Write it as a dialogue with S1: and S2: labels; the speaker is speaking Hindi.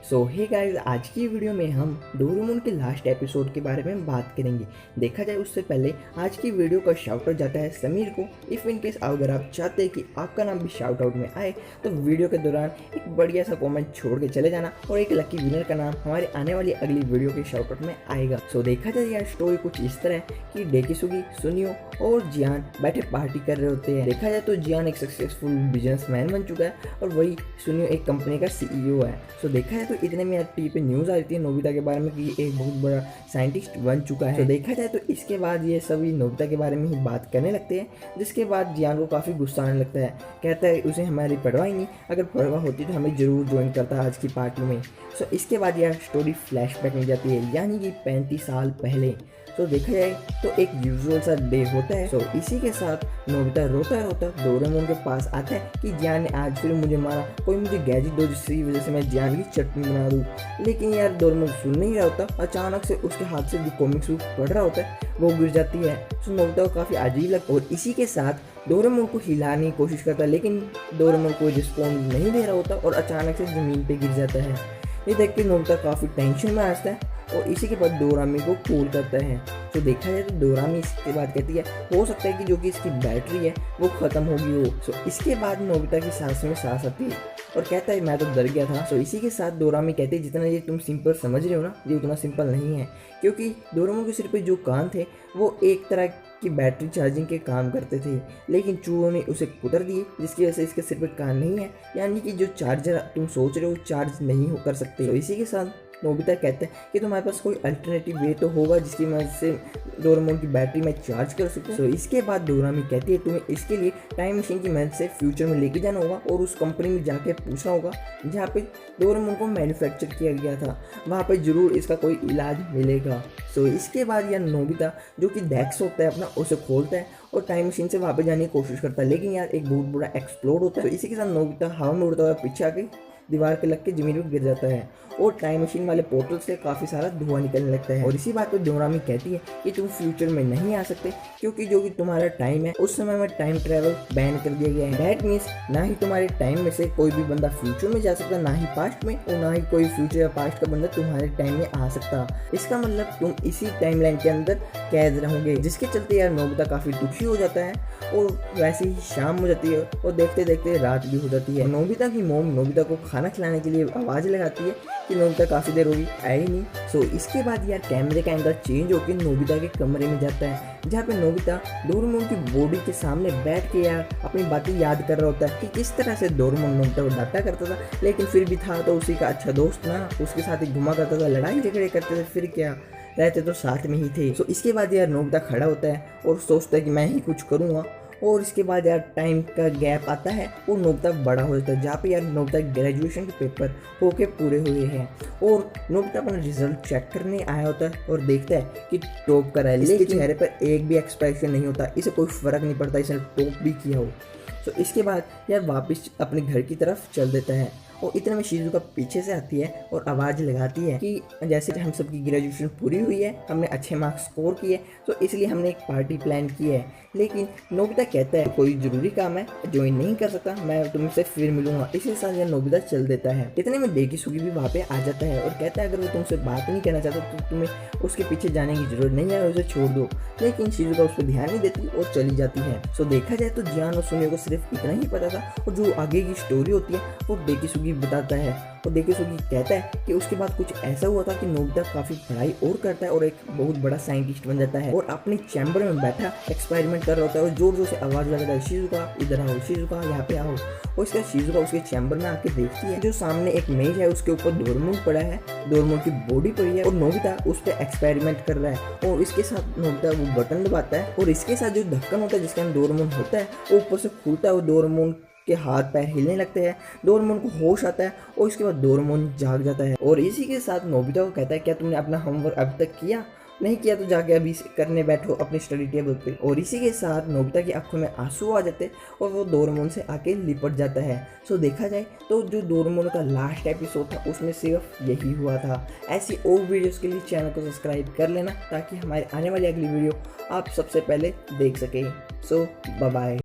S1: सो हे गाइस, आज की वीडियो में हम डोरेमोन के लास्ट एपिसोड के बारे में बात करेंगे। देखा जाए उससे पहले आज की वीडियो का शाउट आउट जाता है समीर को। इफ़ इन केस अगर आप चाहते हैं कि आपका नाम भी शाउट आउट में आए तो वीडियो के दौरान एक बढ़िया सा कमेंट छोड़ के चले जाना और एक लकी विनर का नाम हमारे आने वाली अगली वीडियो के शाउट आउट में आएगा। सो देखा जाए यार, स्टोरी कुछ इस तरह है कि डेकिसुगी, सुनियो और जियान बैठे पार्टी कर रहे होते हैं। देखा जाए तो जियान एक सक्सेसफुल बिजनेसमैन बन चुका है और वही सुनियो एक कंपनी का CEO है। सो देखा जाए तो इतने में टीवी पे न्यूज़ आ रही थी नोबिता के बारे में कि एक बहुत बड़ा साइंटिस्ट बन चुका है। तो देखा जाए तो इसके बाद ये सभी नोबिता के बारे में ही बात करने लगते हैं, जिसके बाद जियान को काफ़ी गुस्सा आने लगता है। कहता है उसे हमारी परवाह ही नहीं, अगर परवाह होती तो हमें ज़रूर ज्वाइन करता आज की पार्टी में। सो इसके बाद यार स्टोरी फ्लैशबैक में जाती है, यानी कि 35 साल पहले। तो देखा जाए तो एक यूजुअल सा डे होता है। तो इसी के साथ नोबिता रोता रोता डोरेमोन के पास आता है कि जियान ने आज फिर मुझे मारा, कोई मुझे गैजेट दो जिसकी वजह से मैं जियान की चटनी बना दूँ। लेकिन यार डोरेमोन सुन नहीं रहा होता। अचानक से उसके हाथ से जो कॉमिक्स बुक पढ़ रहा होता है वो गिर जाती है। तो नोबिता को काफ़ी अजीब लगता है और इसी के साथ डोरेमोन को हिलाने की कोशिश करता है, लेकिन डोरेमोन कोई रिस्पॉन्स नहीं दे रहा होता और अचानक से ज़मीन पर गिर जाता है। ये देख के नोबिता काफ़ी टेंशन में आता है और इसी के बाद डोरामी को कॉल करता है। तो देखा जाए तो डोरामी इसके बाद कहती है हो सकता है कि जो कि इसकी बैटरी है वो ख़त्म होगी हो। सो इसके बाद नोबिता की सांस में सांस आती है और कहता है मैं तो डर गया था। सो इसी के साथ डोरामी कहती है जितना ये तुम सिंपल समझ रहे हो ना, ये उतना सिंपल नहीं है, क्योंकि डोरेमोन के सिर पे जो कान थे वो एक तरह की बैटरी चार्जिंग के काम करते थे, लेकिन चूहों ने उसे कुतर दिए जिसकी वजह से इसके सिर पे कान नहीं है, यानी कि जो चार्जर तुम सोच रहे हो चार्ज नहीं हो कर सकते। तो इसी के साथ नोबिता कहते हैं कि तुम्हारे पास कोई अल्टरनेटिव वे तो होगा जिसकी मदद से डोरेमोन की बैटरी में चार्ज कर सकूं। तो इसके बाद डोरामी कहती है तुम्हें इसके लिए टाइम मशीन की मदद से फ्यूचर में लेके जाना होगा और उस कंपनी में जाके पूछना होगा जहाँ पे डोरेमोन को मैन्युफैक्चर किया गया था, वहाँ पे ज़रूर इसका कोई इलाज मिलेगा। सो इसके बाद यह नोबिता जो कि डेस्क होता है अपना उसे खोलता है और टाइम मशीन से वहाँ पे जाने की कोशिश करता है, लेकिन यार एक बहुत बड़ा एक्सप्लोड होता है। तो इसी के साथ नोबिता हवा में उड़ता हुआ पीछे आके दीवार पे लग के जमीन पर गिर जाता है और टाइम मशीन वाले पोर्टल से काफ़ी सारा धुआं निकलने लगता है। और इसी बात पर डोरामी कहती है कि तुम फ्यूचर में नहीं आ सकते क्योंकि जो कि तुम्हारा टाइम है उस समय में टाइम ट्रैवल बैन कर दिया गया है। दैट मीन्स ना ही तुम्हारे टाइम में से कोई भी बंदा फ्यूचर में जा सकता, ना ही पास्ट में, और ना ही कोई फ्यूचर या पास्ट का बंदा तुम्हारे टाइम में आ सकता। इसका मतलब तुम इसी टाइमलाइन के अंदर कैद रहोगे, जिसके चलते यार नोबिता काफ़ी दुखी हो जाता है और वैसे ही शाम हो जाती है और देखते देखते रात भी हो जाती है। नोबिता की मोम नोबिता को खाना खिलाने के लिए आवाज़ लगाती है कि नोबिता काफ़ी देर होगी आए ही नहीं। सो इसके बाद यार कैमरे का एंगल चेंज होकर नोबिता के कमरे में जाता है, जहाँ पे नोबिता डोरेमोन की बॉडी के सामने बैठ के यार अपनी बातें याद कर रहा होता है कि किस तरह से डोरेमोन नोबिता को डांटा करता था, लेकिन फिर भी था तो उसी का अच्छा दोस्त ना, उसके साथ ही घुमा करता था, लड़ाई झगड़े करते थे, फिर क्या रहते तो साथ में ही थे। सो इसके बाद यार नोबिता खड़ा होता है और सोचता है कि मैं ही कुछ करूँगा, और इसके बाद यार टाइम का गैप आता है और नोबिता बड़ा हो जाता है, जहाँ पे यार नोबिता ग्रेजुएशन के पेपर होके पूरे हुए हैं और नोबिता अपना रिजल्ट चेक करने आया होता है और देखता है कि टॉप कर रहा है, इसके चेहरे पर एक भी एक्सप्रेशन नहीं होता, इसे कोई फ़र्क नहीं पड़ता इसने टॉप भी किया हो। तो इसके बाद यार वापस अपने घर की तरफ चल देता है और इतने में शिजुका पीछे से आती है और आवाज़ लगाती है कि जैसे हम सबकी ग्रेजुएशन पूरी हुई है, हमने अच्छे मार्क्स स्कोर किए, तो इसलिए हमने एक पार्टी प्लान की है। लेकिन नोबिता कहता है कोई ज़रूरी काम है, ज्वाइन नहीं कर सकता, मैं तुमसे फिर मिलूंगा। इसी साथ यह नोबिता चल देता है। इतने में डेकिसुगी भी वहाँ पे आ जाता है और कहता है अगर वो तुमसे बात नहीं करना चाहता तो तुम्हें उसके पीछे जाने की जरूरत नहीं है, उसे छोड़ दो। लेकिन शिजुका उस पर ध्यान नहीं देती और चली जाती है। सो देखा जाए तो जियान और सुनियो को सिर्फ इतना ही पता था और जो आगे की स्टोरी होती है वो डेकिसुगी बताता है और डेकिसुगी कहता है कि उसके बाद कुछ ऐसा हुआ था कि नोबिता काफ़ी पढ़ाई और करता है और एक बहुत बड़ा साइंटिस्ट बन जाता है और अपने चैम्बर में बैठा एक्सपेरिमेंट कर रहा होता है और जोर जोर से आवाज़ लगाता है शिजुका इधर आओ, शिजुका यहाँ पे आओ। और इसका शिजुका उसके चैम्बर में आके देखती है जो सामने एक मेज है, उसके ऊपर डोरेमोन पड़ा है, डोरेमोन की बॉडी पड़ी है और नोबिता उस पर एक्सपेरिमेंट कर रहा है। और इसके साथ नोबिता वो बटन दबाता है और इसके साथ जो ढक्कन होता है जिसके अंदर डोरेमोन होता है वो ऊपर से खुलता है और डोरेमोन के हाथ पैर हिलने लगते हैं, डोरेमोन को होश आता है और इसके बाद डोरेमोन जाग जाता है। और इसी के साथ नोबिता को कहता है क्या तुमने अपना होमवर्क अभी तक किया? नहीं किया तो जाके अभी करने बैठो अपनी स्टडी टेबल पे। और इसी के साथ नोबिता की आंखों में आंसू आ जाते और वो डोरेमोन से आके लिपट जाता है। सो देखा जाए तो जो डोरेमोन का लास्ट एपिसोड था उसमें सिर्फ यही हुआ था। ऐसी और वीडियोस के लिए चैनल को सब्सक्राइब कर लेना ताकि हमारे आने वाली अगली वीडियो आप सबसे पहले देख सकें। सो बाय बाय।